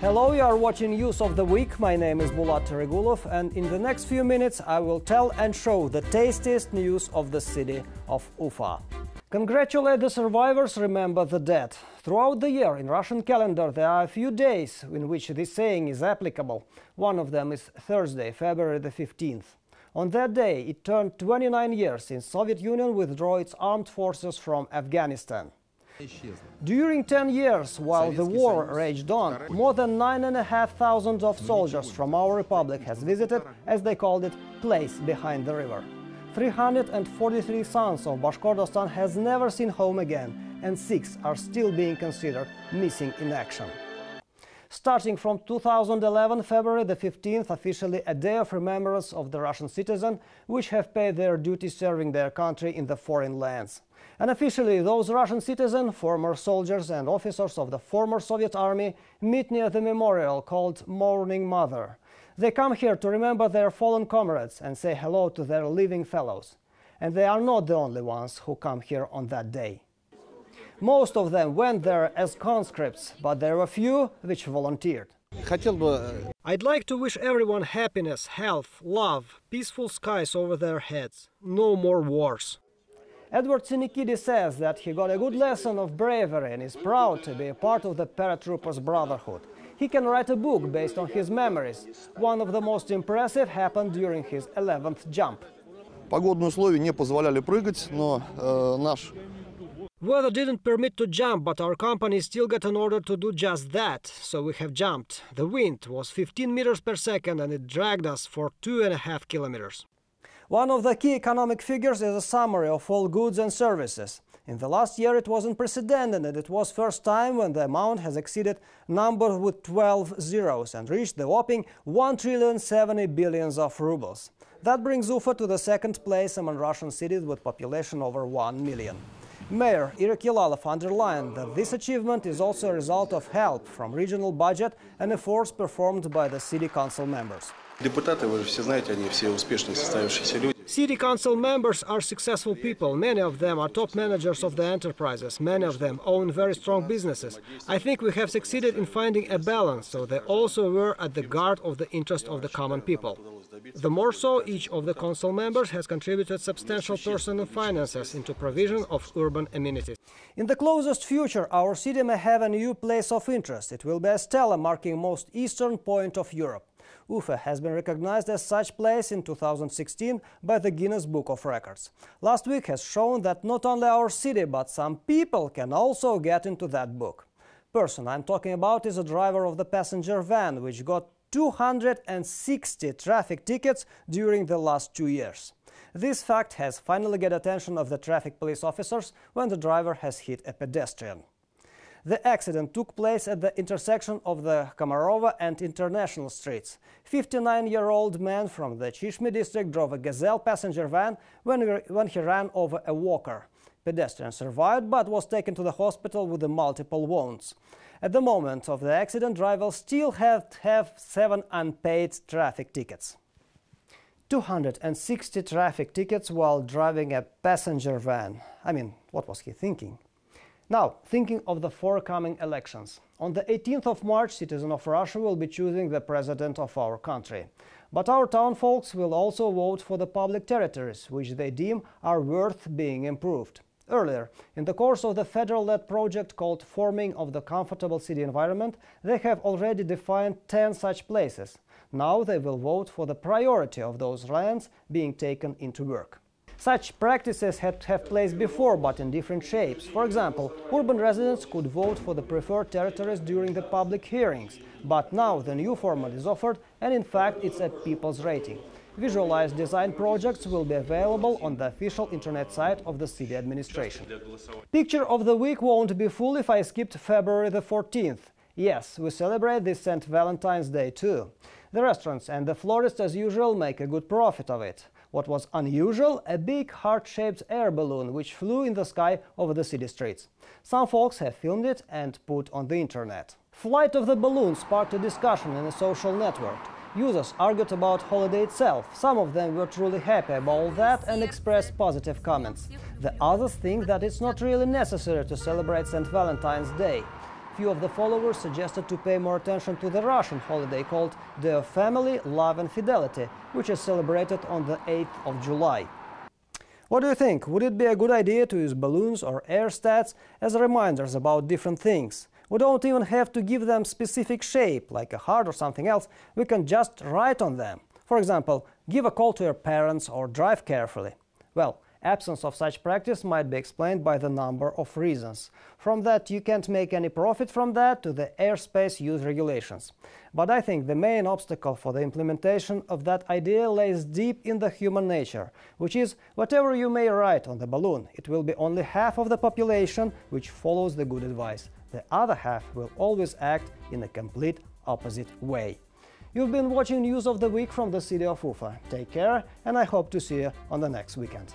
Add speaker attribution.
Speaker 1: Hello, you are watching News of the Week. My name is Bulat Regulov, and in the next few minutes I will tell and show the tastiest news of the city of Ufa. Congratulate the survivors, remember the dead. Throughout the year in Russian calendar there are a few days in which this saying is applicable. One of them is Thursday, February the 15th. On that day it turned 29 years since Soviet Union withdrew its armed forces from Afghanistan. During 10 years, while the war raged on, more than 9,500 of soldiers from our republic has visited, as they called it, place behind the river. 343 sons of Bashkortostan has never seen home again, and 6 are still being considered missing in action. Starting from 2011, February the 15th, officially a day of remembrance of the Russian citizens which have paid their duty serving their country in the foreign lands. And officially, those Russian citizens, former soldiers and officers of the former Soviet army, meet near the memorial called Mourning Mother. They come here to remember their fallen comrades and say hello to their living fellows. And they are not the only ones who come here on that day. Most of them went there as conscripts, but there were few which volunteered. I'd like to wish everyone happiness, health, love, peaceful skies over their heads. No more wars. Edward Sinikidi says that he got a good lesson of bravery and is proud to be a part of the paratroopers brotherhood. He can write a book based on his memories. One of the most impressive happened during his 11th jump.
Speaker 2: Погодные условия не позволяли прыгать, но наш...
Speaker 1: Weather didn't permit to jump, but our company still got an order to do just that, so we have jumped. The wind was 15 meters per second and it dragged us for 2.5 kilometers. One of the key economic figures is a summary of all goods and services. In the last year it was unprecedented, and it was first time when the amount has exceeded number with 12 zeros and reached the whopping 1,070 billion of rubles. That brings Ufa to the second place among Russian cities with population over 1 million. Mayor Ira Kilalov underlined that this achievement is also a result of help from regional budget and efforts performed by the city council members. City council members are successful people. Many of them are top managers of the enterprises. Many of them own very strong businesses. I think we have succeeded in finding a balance, so they also were at the guard of the interest of the common people. The more so, each of the council members has contributed substantial personal finances into provision of urban amenities. In the closest future, our city may have a new place of interest. It will be a stela marking most eastern point of Europe. Ufa has been recognized as such place in 2016 by the Guinness Book of Records. Last week has shown that not only our city, but some people can also get into that book. Person I'm talking about is a driver of the passenger van, which got 260 traffic tickets during the last 2 years. This fact has finally got attention of the traffic police officers when the driver has hit a pedestrian. The accident took place at the intersection of the Komarova and International Streets. 59-year-old man from the Chishmy district drove a Gazelle passenger van when he ran over a walker. Pedestrian survived but was taken to the hospital with multiple wounds. At the moment of the accident, driver still have 7 unpaid traffic tickets. 260 traffic tickets while driving a passenger van. I mean, what was he thinking? Now, thinking of the forthcoming elections. On the 18th of March, citizens of Russia will be choosing the president of our country. But our townfolks will also vote for the public territories, which they deem are worth being improved. Earlier, in the course of the federal-led project called Forming of the Comfortable City Environment, they have already defined 10 such places. Now they will vote for the priority of those lands being taken into work. Such practices had place before, but in different shapes. For example, urban residents could vote for the preferred territories during the public hearings, but now the new format is offered, and in fact it's a people's rating. Visualized design projects will be available on the official internet site of the city administration. Picture of the week won't be full if I skipped February the 14th. Yes, we celebrate this St. Valentine's Day too. The restaurants and the florists as usual make a good profit of it. What was unusual? A big heart-shaped air balloon which flew in the sky over the city streets. Some folks have filmed it and put on the internet. Flight of the balloon sparked a discussion in a social network. Users argued about holiday itself. Some of them were truly happy about all that and expressed positive comments. The others think that it's not really necessary to celebrate St. Valentine's Day. few of the followers suggested to pay more attention to the Russian holiday called Day of Family, Love and Fidelity, which is celebrated on the 8th of July. What do you think? Would it be a good idea to use balloons or aerostats as reminders about different things? We don't even have to give them specific shape, like a heart or something else. We can just write on them. For example, give a call to your parents or drive carefully. Well, absence of such practice might be explained by the number of reasons. From that you can't make any profit from that to the airspace use regulations. But I think the main obstacle for the implementation of that idea lays deep in the human nature, which is whatever you may write on the balloon, it will be only half of the population which follows the good advice. The other half will always act in a complete opposite way. You've been watching News of the Week from the city of Ufa. Take care, and I hope to see you on the next weekend.